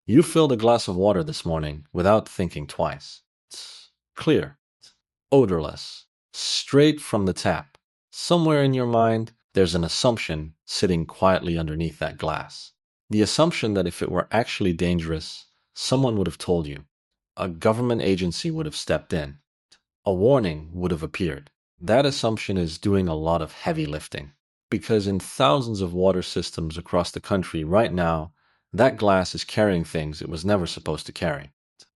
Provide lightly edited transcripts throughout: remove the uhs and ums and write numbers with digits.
You filled a glass of water this morning without thinking twice. It's clear, odorless, straight from the tap. Somewhere in your mind, there's an assumption sitting quietly underneath that glass. The assumption that if it were actually dangerous, someone would have told you. A government agency would have stepped in. A warning would have appeared. That assumption is doing a lot of heavy lifting. Because in thousands of water systems across the country right now, that glass is carrying things it was never supposed to carry.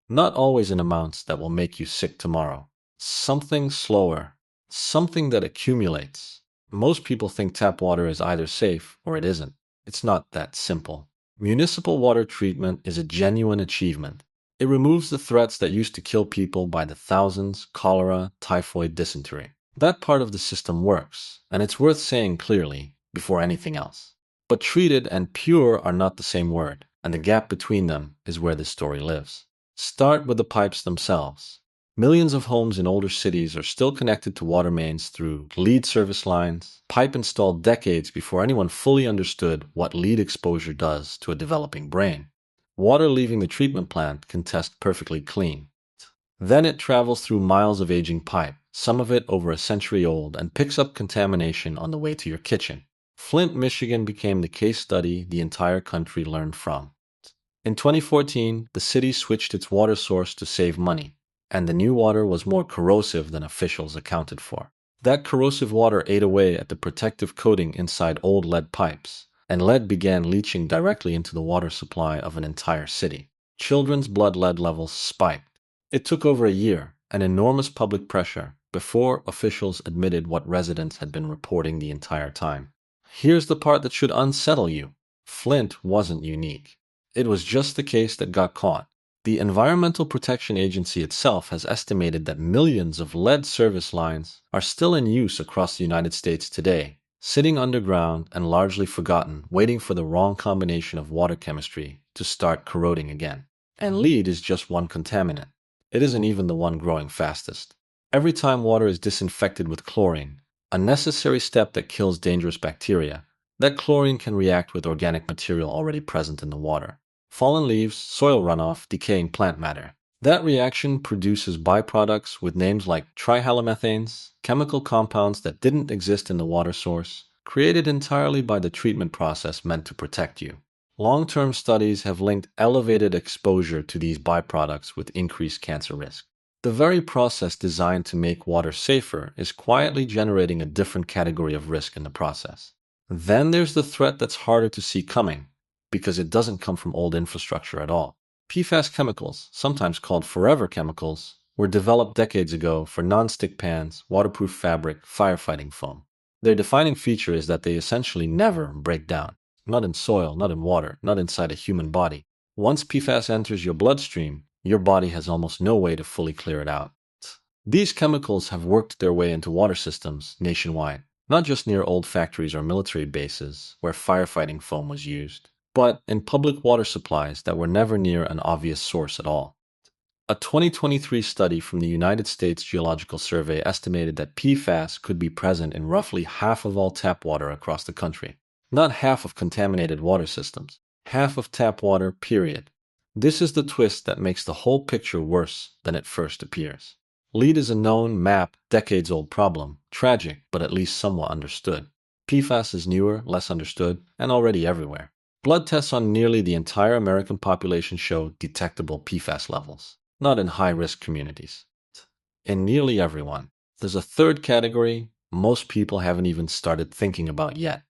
Not always in amounts that will make you sick tomorrow. Something slower. Something that accumulates. Most people think tap water is either safe or it isn't. It's not that simple. Municipal water treatment is a genuine achievement. It removes the threats that used to kill people by the thousands: cholera, typhoid, dysentery. That part of the system works, and it's worth saying clearly before anything else. But treated and pure are not the same word, and the gap between them is where this story lives. Start with the pipes themselves. Millions of homes in older cities are still connected to water mains through lead service lines, pipe installed decades before anyone fully understood what lead exposure does to a developing brain. Water leaving the treatment plant can test perfectly clean. Then it travels through miles of aging pipe, some of it over a century old, and picks up contamination on the way to your kitchen. Flint, Michigan became the case study the entire country learned from. In 2014, the city switched its water source to save money, and the new water was more corrosive than officials accounted for. That corrosive water ate away at the protective coating inside old lead pipes, and lead began leaching directly into the water supply of an entire city. Children's blood lead levels spiked. It took over a year, and enormous public pressure, before officials admitted what residents had been reporting the entire time. Here's the part that should unsettle you. Flint wasn't unique. It was just the case that got caught. The Environmental Protection Agency itself has estimated that millions of lead service lines are still in use across the United States today, sitting underground and largely forgotten, waiting for the wrong combination of water chemistry to start corroding again. And lead is just one contaminant. It isn't even the one growing fastest. Every time water is disinfected with chlorine, a necessary step that kills dangerous bacteria, that chlorine can react with organic material already present in the water. Fallen leaves, soil runoff, decaying plant matter. That reaction produces byproducts with names like trihalomethanes, chemical compounds that didn't exist in the water source, created entirely by the treatment process meant to protect you. Long-term studies have linked elevated exposure to these byproducts with increased cancer risk. The very process designed to make water safer is quietly generating a different category of risk in the process. Then there's the threat that's harder to see coming, because it doesn't come from old infrastructure at all. PFAS chemicals, sometimes called forever chemicals, were developed decades ago for non-stick pans, waterproof fabric, firefighting foam. Their defining feature is that they essentially never break down. Not in soil, not in water, not inside a human body. Once PFAS enters your bloodstream, your body has almost no way to fully clear it out. These chemicals have worked their way into water systems nationwide, not just near old factories or military bases where firefighting foam was used, but in public water supplies that were never near an obvious source at all. A 2023 study from the United States Geological Survey estimated that PFAS could be present in roughly half of all tap water across the country. Not half of contaminated water systems, half of tap water, period. This is the twist that makes the whole picture worse than it first appears. Lead is a known, decades-old problem, tragic, but at least somewhat understood. PFAS is newer, less understood, and already everywhere. Blood tests on nearly the entire American population show detectable PFAS levels, not in high-risk communities. In nearly everyone. There's a third category most people haven't even started thinking about yet.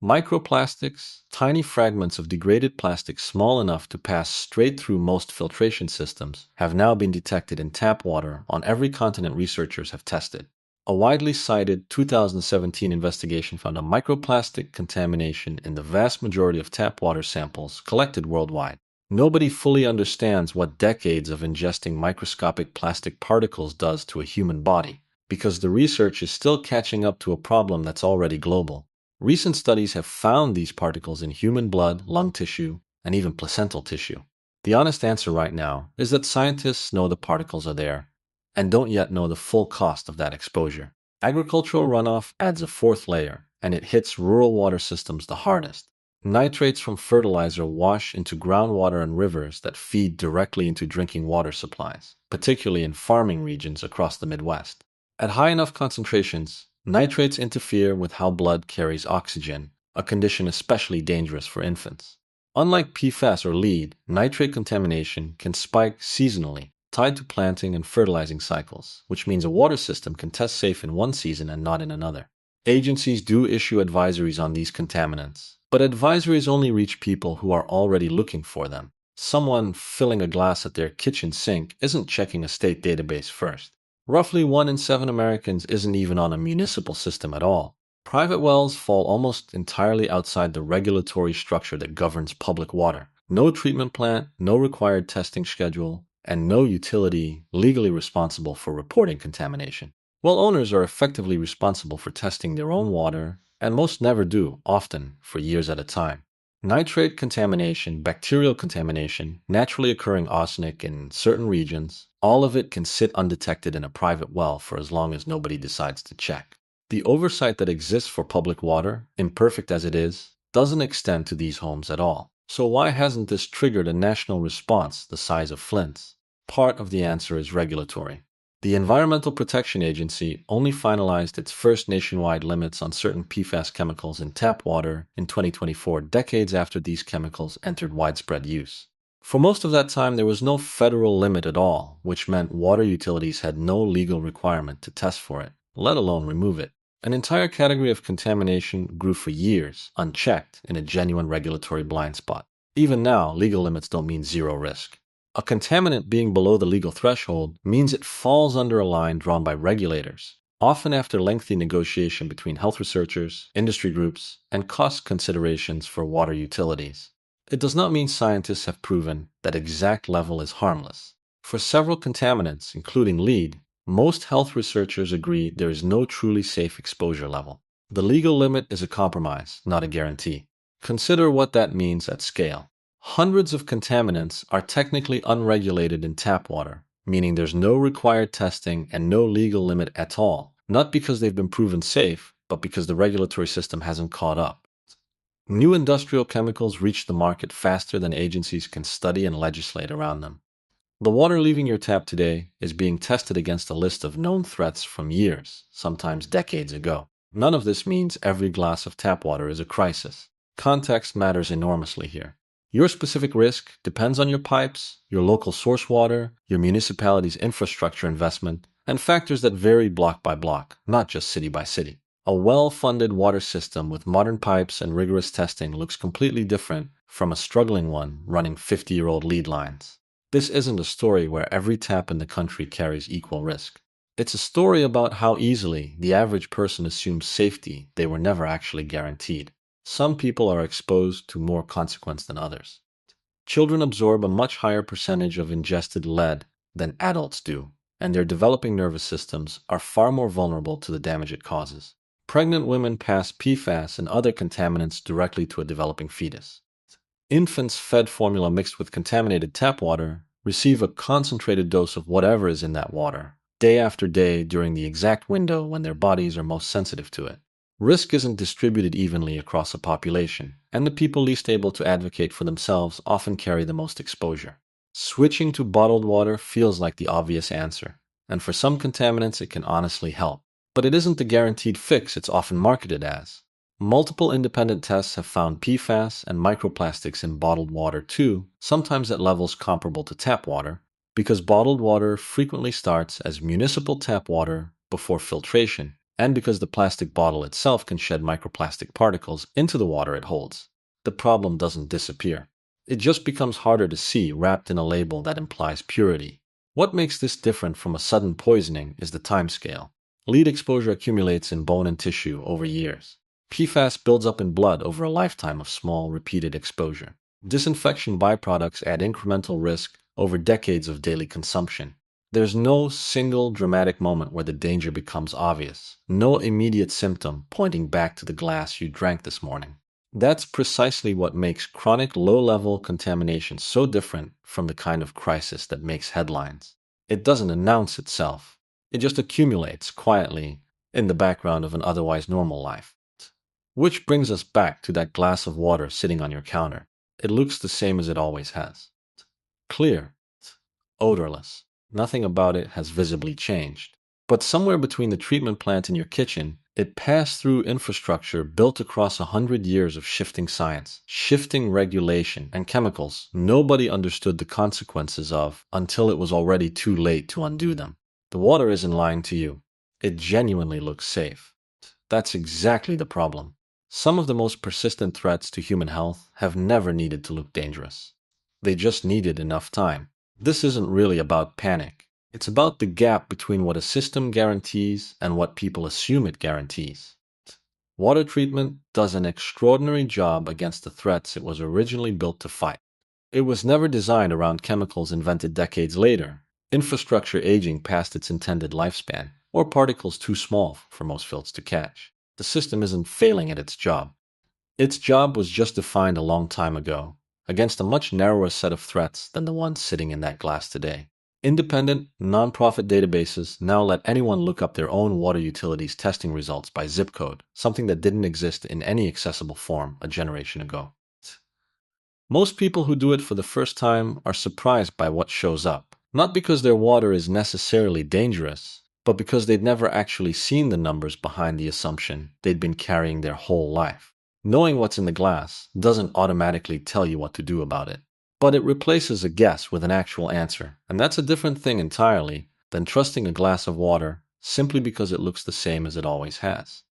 Microplastics, tiny fragments of degraded plastic small enough to pass straight through most filtration systems, have now been detected in tap water on every continent researchers have tested. A widely cited 2017 investigation found a microplastic contamination in the vast majority of tap water samples collected worldwide. Nobody fully understands what decades of ingesting microscopic plastic particles does to a human body, because the research is still catching up to a problem that's already global. Recent studies have found these particles in human blood, lung tissue, and even placental tissue. The honest answer right now is that scientists know the particles are there, and don't yet know the full cost of that exposure. Agricultural runoff adds a fourth layer, and it hits rural water systems the hardest. Nitrates from fertilizer wash into groundwater and rivers that feed directly into drinking water supplies, particularly in farming regions across the Midwest. At high enough concentrations, nitrates interfere with how blood carries oxygen, a condition especially dangerous for infants. Unlike PFAS or lead, nitrate contamination can spike seasonally, tied to planting and fertilizing cycles, which means a water system can test safe in one season and not in another. Agencies do issue advisories on these contaminants, but advisories only reach people who are already looking for them. Someone filling a glass at their kitchen sink isn't checking a state database first. Roughly 1 in 7 Americans isn't even on a municipal system at all. Private wells fall almost entirely outside the regulatory structure that governs public water. No treatment plant, no required testing schedule, and no utility legally responsible for reporting contamination. Well, owners are effectively responsible for testing their own water, and most never do, often for years at a time. Nitrate contamination, bacterial contamination, naturally occurring arsenic in certain regions, all of it can sit undetected in a private well for as long as nobody decides to check. The oversight that exists for public water, imperfect as it is, doesn't extend to these homes at all. So why hasn't this triggered a national response the size of Flint's? Part of the answer is regulatory. The Environmental Protection Agency only finalized its first nationwide limits on certain PFAS chemicals in tap water in 2024, decades after these chemicals entered widespread use. For most of that time, there was no federal limit at all, which meant water utilities had no legal requirement to test for it, let alone remove it. An entire category of contamination grew for years, unchecked, in a genuine regulatory blind spot. Even now, legal limits don't mean zero risk. A contaminant being below the legal threshold means it falls under a line drawn by regulators, often after lengthy negotiation between health researchers, industry groups, and cost considerations for water utilities. It does not mean scientists have proven that exact level is harmless. For several contaminants, including lead, most health researchers agree there is no truly safe exposure level. The legal limit is a compromise, not a guarantee. Consider what that means at scale. Hundreds of contaminants are technically unregulated in tap water, meaning there's no required testing and no legal limit at all, not because they've been proven safe, but because the regulatory system hasn't caught up. New industrial chemicals reach the market faster than agencies can study and legislate around them. The water leaving your tap today is being tested against a list of known threats from years, sometimes decades ago. None of this means every glass of tap water is a crisis. Context matters enormously here. Your specific risk depends on your pipes, your local source water, your municipality's infrastructure investment, and factors that vary block by block, not just city by city. A well-funded water system with modern pipes and rigorous testing looks completely different from a struggling one running 50-year-old lead lines. This isn't a story where every tap in the country carries equal risk. It's a story about how easily the average person assumes safety they were never actually guaranteed. Some people are exposed to more consequence than others. Children absorb a much higher percentage of ingested lead than adults do, and their developing nervous systems are far more vulnerable to the damage it causes. Pregnant women pass PFAS and other contaminants directly to a developing fetus. Infants fed formula mixed with contaminated tap water receive a concentrated dose of whatever is in that water, day after day during the exact window when their bodies are most sensitive to it. Risk isn't distributed evenly across a population, and the people least able to advocate for themselves often carry the most exposure. Switching to bottled water feels like the obvious answer, and for some contaminants it can honestly help. But it isn't the guaranteed fix it's often marketed as. Multiple independent tests have found PFAS and microplastics in bottled water too, sometimes at levels comparable to tap water, because bottled water frequently starts as municipal tap water before filtration, and because the plastic bottle itself can shed microplastic particles into the water it holds. The problem doesn't disappear. It just becomes harder to see wrapped in a label that implies purity. What makes this different from a sudden poisoning is the timescale. Lead exposure accumulates in bone and tissue over years. PFAS builds up in blood over a lifetime of small, repeated exposure. Disinfection byproducts add incremental risk over decades of daily consumption. There's no single dramatic moment where the danger becomes obvious, no immediate symptom pointing back to the glass you drank this morning. That's precisely what makes chronic low-level contamination so different from the kind of crisis that makes headlines. It doesn't announce itself. It just accumulates quietly in the background of an otherwise normal life. Which brings us back to that glass of water sitting on your counter. It looks the same as it always has. Clear, odorless. Nothing about it has visibly changed. But somewhere between the treatment plant and your kitchen, it passed through infrastructure built across 100 years of shifting science, shifting regulation, and chemicals nobody understood the consequences of until it was already too late to undo them. The water isn't lying to you. It genuinely looks safe. That's exactly the problem. Some of the most persistent threats to human health have never needed to look dangerous. They just needed enough time. This isn't really about panic. It's about the gap between what a system guarantees and what people assume it guarantees. Water treatment does an extraordinary job against the threats it was originally built to fight. It was never designed around chemicals invented decades later, infrastructure aging past its intended lifespan, or particles too small for most fields to catch. The system isn't failing at its job. Its job was just defined a long time ago, against a much narrower set of threats than the ones sitting in that glass today. Independent, non-profit databases now let anyone look up their own water utilities testing results by zip code, something that didn't exist in any accessible form a generation ago. Most people who do it for the first time are surprised by what shows up, not because their water is necessarily dangerous, but because they'd never actually seen the numbers behind the assumption they'd been carrying their whole life. Knowing what's in the glass doesn't automatically tell you what to do about it, but it replaces a guess with an actual answer, and that's a different thing entirely than trusting a glass of water simply because it looks the same as it always has.